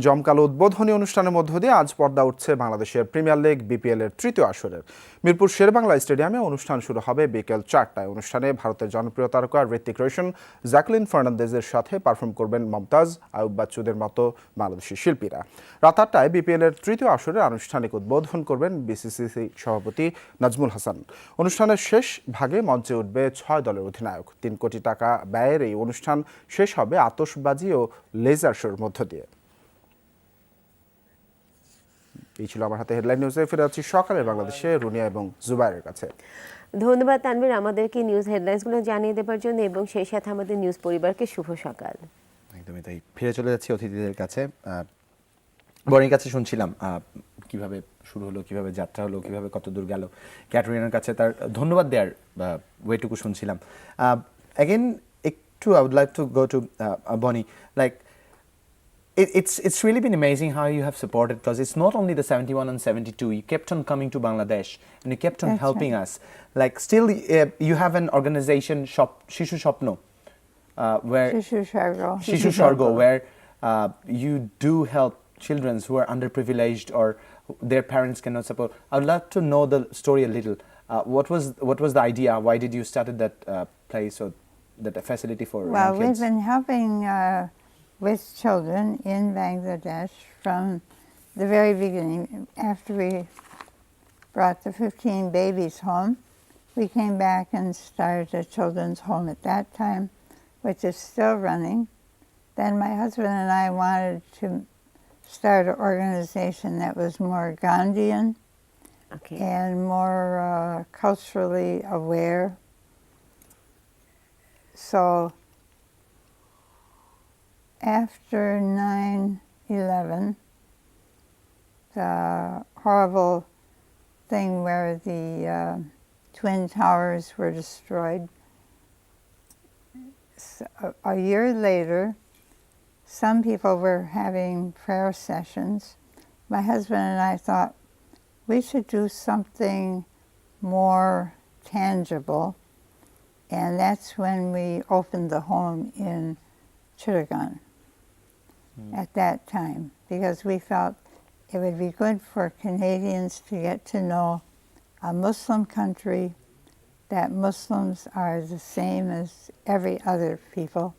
জমকালো উদ্বোধনী অনুষ্ঠানের মধ্য দিয়ে আজ পর্দা উঠছে বাংলাদেশের প্রিমিয়ার লিগ বিপিএল এর 3য় আসরের। মিরপুর শেরেবাংলা স্টেডিয়ামে অনুষ্ঠান শুরু হবে বিকেল 4টায়। অনুষ্ঠানে ভারতের জনপ্রিয় তারকা ঋত্বিক রোশন, জ্যাকলিন ফার্নান্দেজের সাথে পারফর্ম করবেন মমতাজ, আয়ুব বাচ্চুদের মতো বাংলাদেশি শিল্পীরা। রাত 8টায় বিপিএল এর 3য় আসরের আনুষ্ঠানিক উদ্বোধন করবেন বিসিসিসি সভাপতি নাজমুল হাসান। অনুষ্ঠানের শেষ ভাগে মঞ্চে উঠবে 6 দলের অধিনায়ক। 3 কোটি টাকা ব্যয়ের এই অনুষ্ঠান শেষ হবে আতশবাজি ও লেজার শোর মধ্য দিয়ে। এই ছিল আমার হাতে হেডলাইন নিউজে। ফিরে যাচ্ছি সকালে বাংলাদেশে রুনিয়া এবং জুবাইরের কাছে। ধন্যবাদ তানভীর আমাদেরকে নিউজ হেডলাইন্সগুলো জানিয়ে দেওয়ার জন্য, এবং সেই সাথে আমাদের নিউজ পরিবারকে শুভ সকাল। একদমই তাই। ফিরে চলে যাচ্ছি অতিথিদের কাছে। বনির কাছে শুনছিলাম কিভাবে শুরু হলো, কিভাবে যাত্রা হলো, কিভাবে কত দূর গেল। ক্যাটরিনার কাছে তার ধন্যবাদ দেওয়ার ওয়েটুকু শুনছিলাম। অ্যাগেন একটু I would like to go to Bonnie, like it's really been amazing how you have supported, because it's not only the 71 and 72. You kept on coming to Bangladesh and you kept on That's helping right. us. Like still, you have an organization, Shishu Shopno, where Shishu Shargo, where you do help children who are underprivileged or their parents cannot support. I'd love to know the story a little. What was the idea? Why did you started that place or that facility for Well, young we've kids? been helping with children in Bangladesh from the very beginning. After we brought the 15 babies home, we came back and started a children's home at that time, which is still running. Then my husband and I wanted to start an organization that was more Gandhian Okay. and more culturally aware. So after 9/11, the horrible thing where the Twin Towers were destroyed, a year later, some people were having prayer sessions. My husband and I thought we should do something more tangible, and that's when we opened the home in Chittagong at that time, because we felt it would be good for Canadians to get to know a Muslim country, that Muslims are the same as every other people.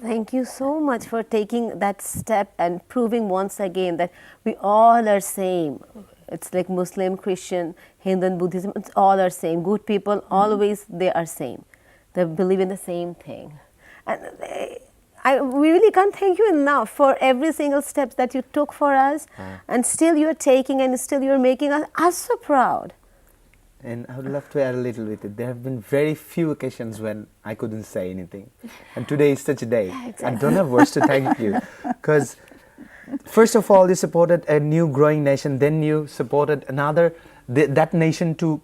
Thank you so much for taking that step and proving once again that we all are same. It's like Muslim, Christian, Hindu and Buddhism, it's all are same. Good people, always they are same. They believe in the same thing. And we really can't thank you enough for every single step that you took for us, and still you're taking and still you're making us so proud. And I would love to add a little with it. There have been very few occasions when I couldn't say anything. And today is such a day. I don't have words to thank you. Because first of all, you supported a new growing nation. Then you supported another, that nation to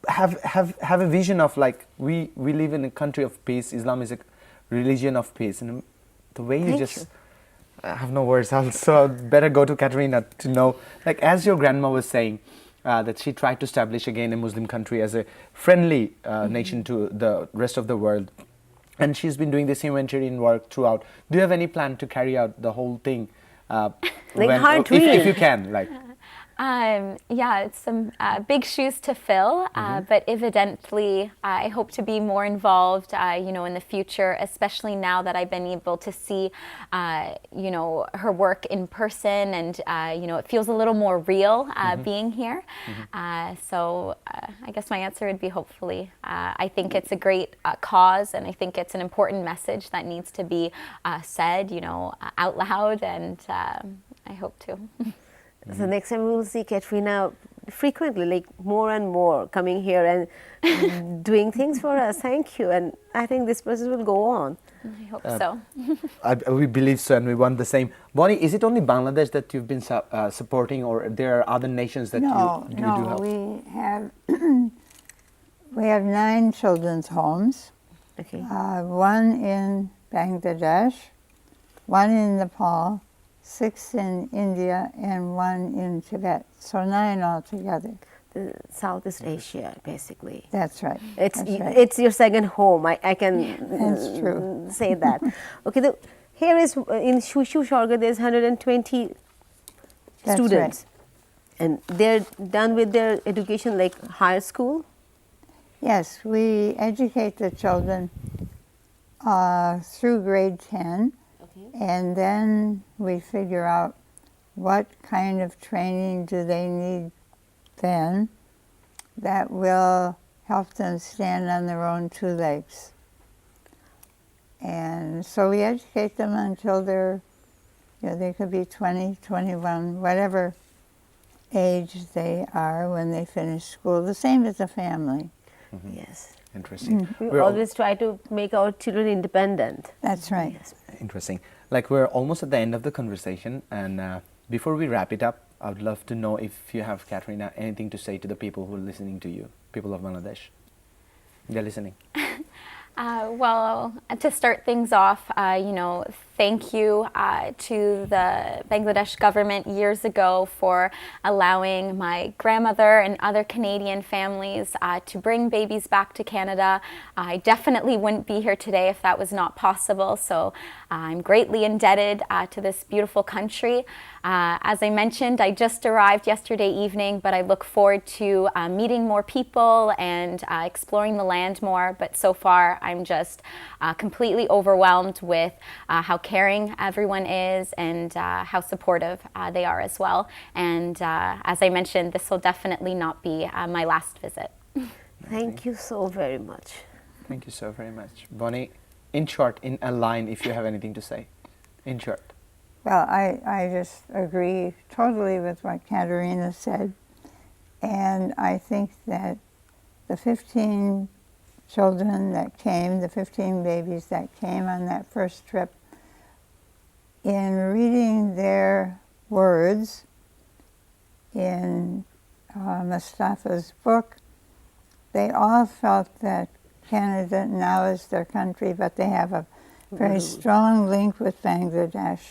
have a vision of like, we live in a country of peace. Islam is a religion of peace. And the way you Thank you. I have no words. So better go to Katerina to know, like as your grandma was saying, that she tried to establish again a Muslim country as a friendly nation to the rest of the world. And she's been doing this humanitarian work throughout. Do you have any plan to carry out the whole thing? her if dream. you can, like. Yeah, it's some big shoes to fill, but evidently I hope to be more involved, in the future, especially now that I've been able to see, her work in person, and, it feels a little more real being here. So I guess my answer would be hopefully. I think it's a great cause, and I think it's an important message that needs to be said, out loud, and I hope to. So next time we will see Katrina frequently, like more and more, coming here and doing things for us. Thank you, and I think this process will go on. I hope so. We believe so, and we want the same. Bonnie, is it only Bangladesh that you've been supporting, or there are other nations that you do help? We have we have 9 children's homes. Okay. One in Bangladesh, one in Nepal, 6 in India, and 1 in Tibet. So 9 altogether. Southeast Asia, basically. That's right. It's That's right. it's your second home. I can That's true. say that. Okay, here is in Shushu Sharga there's 120 That's students, and they're done with their education like higher school. Yes, we educate the children through grade 10, and then we figure out what kind of training do they need then that will help them stand on their own 2 legs. And so we educate them until they're, they could be 20, 21, whatever age they are when they finish school, the same as a family. Yes. Interesting. We We're al- always try to make our children independent. That's right. Yes. Interesting. Like we're almost at the end of the conversation, and before we wrap it up, I would love to know if you have, Katerina, anything to say to the people who are listening to you, people of Bangladesh. They're listening. Well, to start things off, thank you to the Bangladesh government years ago for allowing my grandmother and other Canadian families to bring babies back to Canada. I definitely wouldn't be here today if that was not possible, so I'm greatly indebted to this beautiful country. As I mentioned, I just arrived yesterday evening, but I look forward to meeting more people and exploring the land more. But so far, I'm just completely overwhelmed with how caring everyone is and how supportive they are as well. And as I mentioned, this will definitely not be my last visit. Thank you so very much. Thank you so very much. Bonnie, in short, in a line, if you have anything to say. In short. Well, I just agree totally with what Katerina said. And I think that the 15 children that came, the 15 babies that came on that first trip, in reading their words in Mustafa's book, they all felt that Canada now is their country, but they have a very strong link with Bangladesh.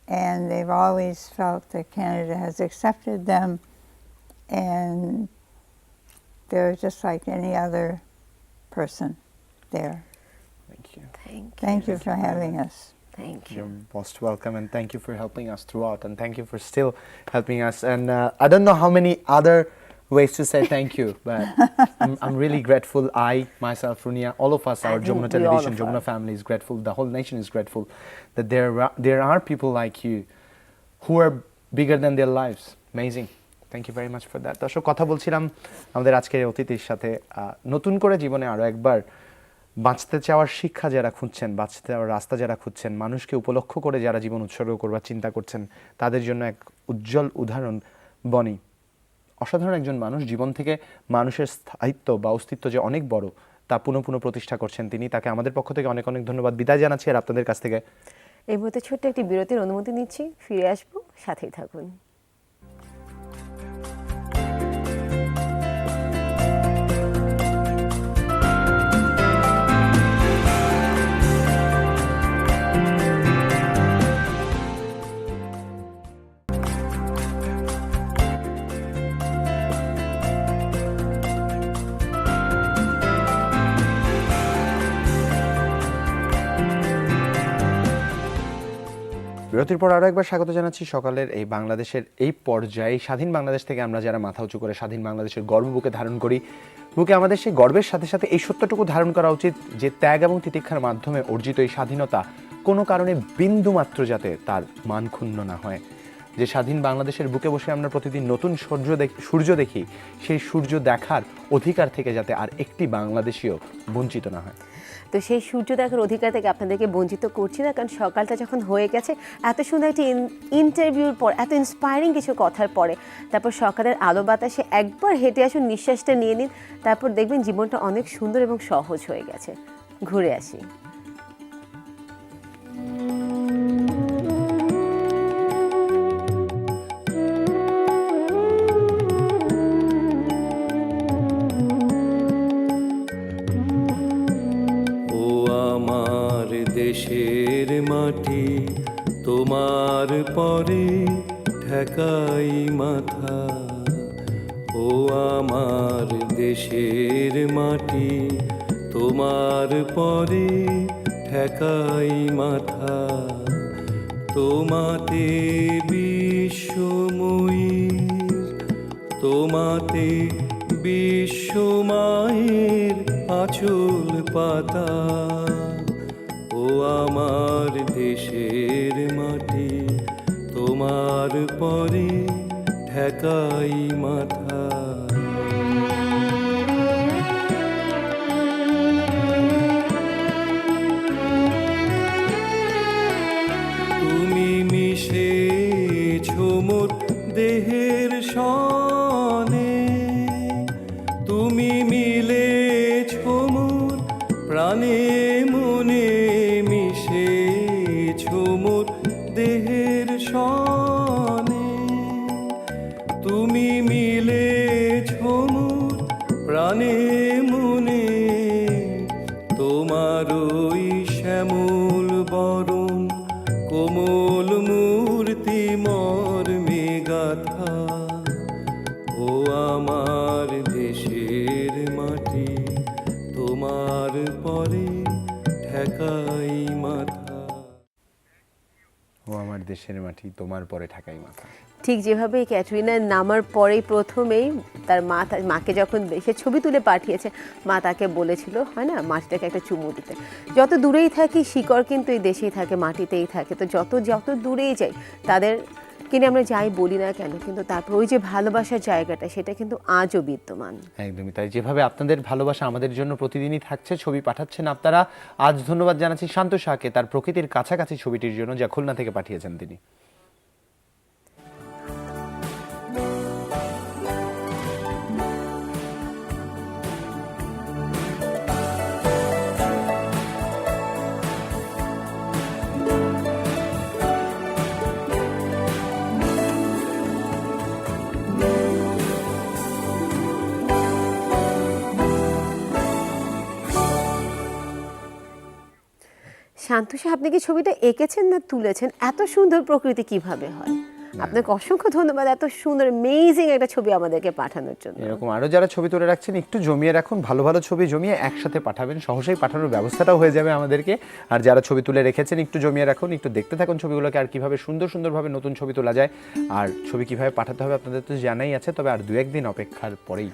And they've always felt that Canada has accepted them, and they're just like any other person there. Thank you. Thank you for having us. Thank you. You're most welcome, and thank you for helping us throughout, and thank you for still helping us. And I don't know how many other ways to say thank you, but I'm really grateful. I, myself, Runia, all of us, our I think Jamuna we television, all Jamuna are. family is grateful. The whole nation is grateful that there are people like you who are bigger than their lives. Amazing. Thank you very much for that. দর্শক, কথা বলছিলাম আমাদের আজকের অতিথির সাথে নতুন করে জীবনে আরো একবার বাঁচতে চাওয়ার শিক্ষা যারা খুঁজছেন, বাঁচতে চাওয়ার রাস্তা যারা খুঁজছেন, মানুষকে উপলক্ষ করে যারা জীবন উৎসর্গ করবার চিন্তা করছেন, তাদের জন্য এক উজ্জ্বল উদাহরণ বনি। অসাধারণ একজন মানুষ, জীবন থেকে মানুষের স্থায়িত্ব বা অস্তিত্ব যে অনেক বড় তা পুনঃ প্রতিষ্ঠা করছেন তিনি। তাকে আমাদের পক্ষ থেকে অনেক অনেক ধন্যবাদ। বিদায় জানাচ্ছি আর আপনাদের কাছ থেকে এই মুহূর্তে ছোট্ট একটি বিরতির অনুমতি নিচ্ছি, ফিরে আসবো, সাথেই থাকুন। বিরতির পর আরও একবার স্বাগত জানাচ্ছি সকালের এই বাংলাদেশের এই পর্যায়ে। স্বাধীন বাংলাদেশ থেকে আমরা যারা মাথা উঁচু করে স্বাধীন বাংলাদেশের গর্ব বুকে ধারণ করি, বুকে আমাদের সেই গর্বের সাথে সাথে এই সত্যটুকু ধারণ করা উচিত যে ত্যাগ এবং তিতিক্ষার মাধ্যমে অর্জিত এই স্বাধীনতা কোনো কারণে বিন্দুমাত্র যাতে তার মান ক্ষুণ্ণ না হয়। যে স্বাধীন বাংলাদেশের বুকে বসে আমরা প্রতিদিন নতুন সূর্য দেখি, সেই সূর্য দেখার অধিকার থেকে যাতে আর একটি বাংলাদেশীও বঞ্চিত না হয়। তো সেই সূর্য দেখার অধিকার থেকে আপনাদেরকে বঞ্চিত করছি না, কারণ সকালটা যখন হয়ে গেছে, এত সুন্দর একটি ইন্টারভিউর পর, এত ইন্সপায়ারিং কিছু কথার পরে, তারপর সকালের আলো বাতাসে একবার হেঁটে আসুন, নিঃশ্বাসটা নিয়ে নিন, তারপর দেখবেন জীবনটা অনেক সুন্দর এবং সহজ হয়ে গেছে। ঘুরে আসি। দেশের মাটি তোমার পরে ঠেকাই মাথা, ও আমার দেশের মাটি তোমার পরে ঠেকাই মাথা। তোমাতে বিশ্বময়ীর, তোমাতে বিশ্বমায়ের আঁচল পাতা, ও আমার দেশের মাটি তোমার পরে ঠেকাই মাথা। তুমি মিশেছো মোর দেহের সনে, তুমি মিলেছো মোর প্রাণে মনে, মিশেছো মোর দেহের সনে, তুমি মিলেছো মোর প্রাণে মনে। তোমার ওই শ্যামল বরণ মূল মূর্তি মর্মে গাথা, ও আমার দেশের মাটি, তোমার পরে ঠেকাই মাথা। ও আমার দেশের মাটি, তোমার পরে ঠাকাই মাথা। ঠিক যেভাবে ক্যাটরিনা নামার পরেই প্রথমেই তার মাকে যখন সে ছবি তুলে পাঠিয়েছে, মা তাকে বলেছিল হয় না মাটিটাকে একটা চুমু দিতে। যত দূরেই থাকি শিকড় কিন্তু এই দেশেই থাকে, মাটিতেই থাকে। তো যত যত দূরেই যাই তাদের কিনে আমরা যাই বলি না কেন, কিন্তু তারপর ওই যে ভালোবাসার জায়গাটা সেটা কিন্তু আজও বিদ্যমান। একদমই তাই। যেভাবে আপনাদের ভালোবাসা আমাদের জন্য প্রতিদিনই থাকছে, ছবি পাঠাচ্ছেন আপনারা, আজ ধন্যবাদ জানাচ্ছি শান্ত শাহকে তার প্রকৃতির কাছাকাছি ছবিটির জন্য, যা খুলনা থেকে পাঠিয়েছেন তিনি। শান্তশা, আপনি কি ছবিটা এঁকেছেন না তুলেছেন? এত সুন্দর প্রকৃতি কিভাবে হয়? আপনাকে অসংখ্য ধন্যবাদ এত সুন্দর অ্যামেজিং একটা ছবি আমাদেরকে পাঠানোর জন্য। এরকম আরো যারা ছবি তুলে রাখছেন একটু জমিয়ে রাখুন, ভালো ভালো ছবি জমিয়ে একসাথে পাঠাবেন, সহজেই পাঠানোর ব্যবস্থাটাও হয়ে যাবে আমাদেরকে। আর যারা ছবি তুলে রেখেছেন একটু জমিয়ে রাখুন, একটু দেখতে থাকুন ছবিগুলোকে, আর কিভাবে সুন্দর সুন্দরভাবে নতুন ছবি তোলা যায়। আর ছবি কিভাবে পাঠাতে হবে আপনাদের তো জানাই আছে, তবে আর 2-1 দিন অপেক্ষার পরেই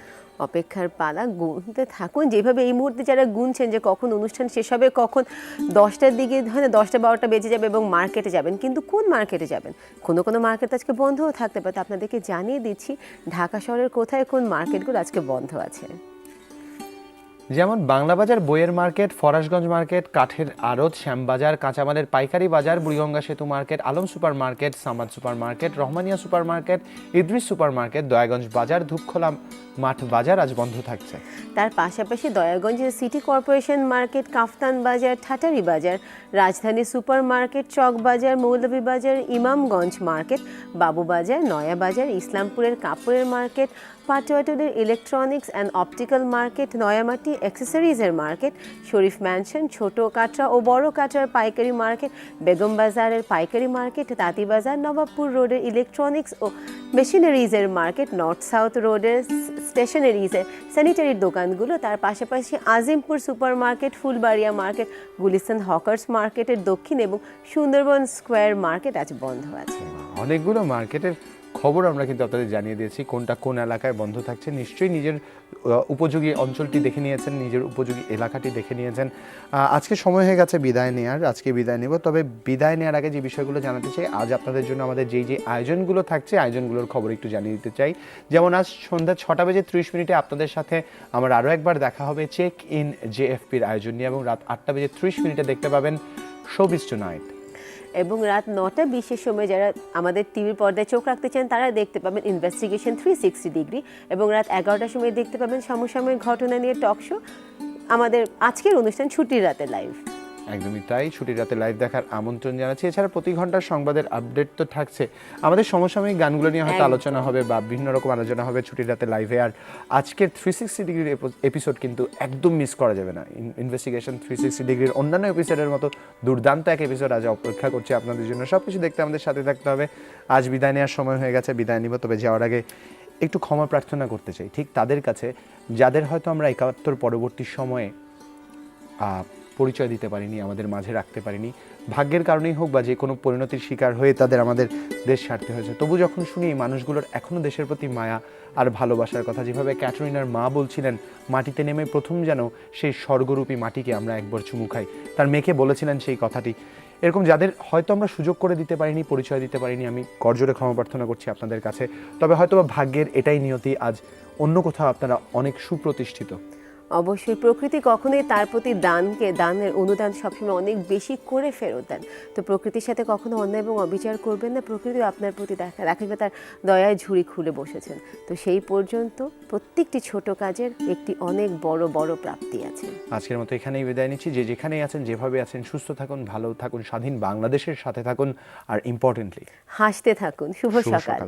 অপেক্ষার পালা, গুনতে থাকুন। যেভাবে এই মুহূর্তে যারা গুনছেন যে কখন অনুষ্ঠান শেষ হবে, কখন 10টার দিকে হয় না 10টা-12টা বেজে যাবে এবং মার্কেটে যাবেন, কিন্তু কোন মার্কেটে যাবেন? কোনো কোনো মার্কেট আজকে বন্ধও থাকতে পারে। তো আপনাদেরকে জানিয়ে দিচ্ছি ঢাকা শহরের কোথায় কোন মার্কেটগুলো আজকে বন্ধ আছে। যেমন বাংলা বাজার, বইয়ের মার্কেট, ফরাসগঞ্জ মার্কেট, কাঠের আড়ত, শ্যামবাজার, কাঁচামালের পাইকারি বাজার, বুড়িগঙ্গা সেতু market, Alam super market, Samad super market, Rahmania super market, Idris super market, Dayaganj বাজার, ধূপখোলা মাঠ বাজার আজ বন্ধ থাকছে। তার পাশাপাশি দয়াগঞ্জের সিটি কর্পোরেশন মার্কেট, কাফতান বাজার, ঠাটারি বাজার, রাজধানী সুপার মার্কেট, চক বাজার, মৌলভী বাজার, ইমামগঞ্জ মার্কেট, বাবু বাজার, নয়া বাজার, ইসলামপুরের কাপড়ের মার্কেট, পাটুয়াটুলির electronics and optical market, Nayamati অ্যাক্সেসরিজের মার্কেট, শরীফ ম্যানশন, ছোট কাটরা ও বড় কাটরার পাইকারি মার্কেট, বেগম বাজারের পাইকারি মার্কেট, তাঁতিবাজার, নবাবপুর রোডের ইলেকট্রনিক্স ও মেশিনারিজের মার্কেট, নর্থ সাউথ রোডের স্টেশনারিজের স্যানিটারির দোকানগুলো, তার পাশাপাশি Azimpur super market, Phulbaria market, Gulistan hawkers মার্কেটের দক্ষিণ এবং সুন্দরবন স্কোয়ার মার্কেট আজ বন্ধ আছে। অনেকগুলো মার্কেটের খবর আমরা কিন্তু আপনাদের জানিয়ে দিয়েছি, কোনটা কোন এলাকায় বন্ধ থাকছে। নিশ্চয়ই নিজের উপযোগী অঞ্চলটি দেখে নিয়েছেন, নিজের উপযোগী এলাকাটি দেখে নিয়েছেন। আজকে সময় হয়ে গেছে বিদায় নেওয়ার, আজকে বিদায় নেব। তবে বিদায় নেওয়ার আগে যে বিষয়গুলো জানাতে চাই, আজ আপনাদের জন্য আমাদের যেই যে আয়োজনগুলো থাকছে, আয়োজনগুলোর খবর একটু জানিয়ে দিতে চাই। যেমন আজ সন্ধ্যা 6:30 আপনাদের সাথে আমার আরও একবার দেখা হবে চেক ইন জেএফপির আয়োজন নিয়ে, এবং রাত 8:30 দেখতে পাবেন শোবিজ টুনাইট। এবং রাত 9:20 সময় যারা আমাদের টিভির পর্দায় চোখ রাখতে চান তারা দেখতে পাবেন ইনভেস্টিগেশন 360 ডিগ্রি, এবং রাত 11টার সময় দেখতে পাবেন সমসাময়িক ঘটনা নিয়ে টক শো, আমাদের আজকের অনুষ্ঠান ছুটির রাতে লাইভ। একদমই তাই, ছুটির রাতে লাইভ দেখার আমন্ত্রণ জানাচ্ছি। এছাড়া প্রতি ঘন্টার সংবাদের আপডেট তো থাকছে, আমাদের সমসাময়িক গানগুলো নিয়ে হয়তো আলোচনা হবে বা বিভিন্ন রকম আলোচনা হবে ছুটির রাতে লাইভে। আর আজকের 360 ডিগ্রির এপিসোড কিন্তু একদম মিস করা যাবে না। ইনভেস্টিগেশন 360 ডিগ্রির অন্যান্য এপিসোডের মতো দুর্দান্ত এক এপিসোড আজ অপেক্ষা করছে আপনাদের জন্য। সব কিছু দেখতে আমাদের সাথে থাকতে হবে। আজ বিদায় নেওয়ার সময় হয়ে গেছে, বিদায় নিব। তবে যাওয়ার আগে একটু ক্ষমা প্রার্থনা করতে চাই ঠিক তাদের কাছে যাদের হয়তো আমরা 71 পরবর্তী সময়ে পরিচয় দিতে পারিনি, আমাদের মাঝে রাখতে পারিনি, ভাগ্যের কারণেই হোক বা যে কোনো পরিণতির শিকার হয়ে তাদের আমাদের দেশ ছাড়তে হয়েছে। তবু যখন শুনি মানুষগুলোর এখনও দেশের প্রতি মায়া আর ভালোবাসার কথা, যেভাবে ক্যাটরিনার মা বলছিলেন মাটিতে নেমে প্রথম যেন সেই স্বর্গরূপী মাটিকে আমরা একবার চুমু খাই, তার মেয়েকে বলেছিলেন সেই কথাটি। এরকম যাদের হয়তো আমরা সুযোগ করে দিতে পারিনি, পরিচয় দিতে পারিনি, আমি করজোরে ক্ষমা প্রার্থনা করছি আপনাদের কাছে। তবে হয়তো বা ভাগ্যের এটাই নিয়তি, আজ অন্য কোথাও আপনারা অনেক সুপ্রতিষ্ঠিত। অবশ্যই প্রকৃতি কখনোই তার প্রতি দানের অনুদান সবসময় অনেক বেশি করে ফেরত দেন। তো প্রকৃতির সাথে কখনো অন্যায় এবং অবিচার করবেন না, প্রকৃতিও আপনার প্রতি রাখবে তার দয়ায় ঝুড়ি খুলে বসেছেন। তো সেই পর্যন্ত প্রত্যেকটি ছোট কাজের একটি অনেক বড় বড় প্রাপ্তি আছে। আজকের মতো এখানেই বিদায় নিচ্ছি। যে যেখানেই আছেন, যেভাবে আছেন, সুস্থ থাকুন, ভালো থাকুন, স্বাধীন বাংলাদেশের সাথে থাকুন, আর ইম্পর্টেন্টলি হাসতে থাকুন। শুভ সকাল।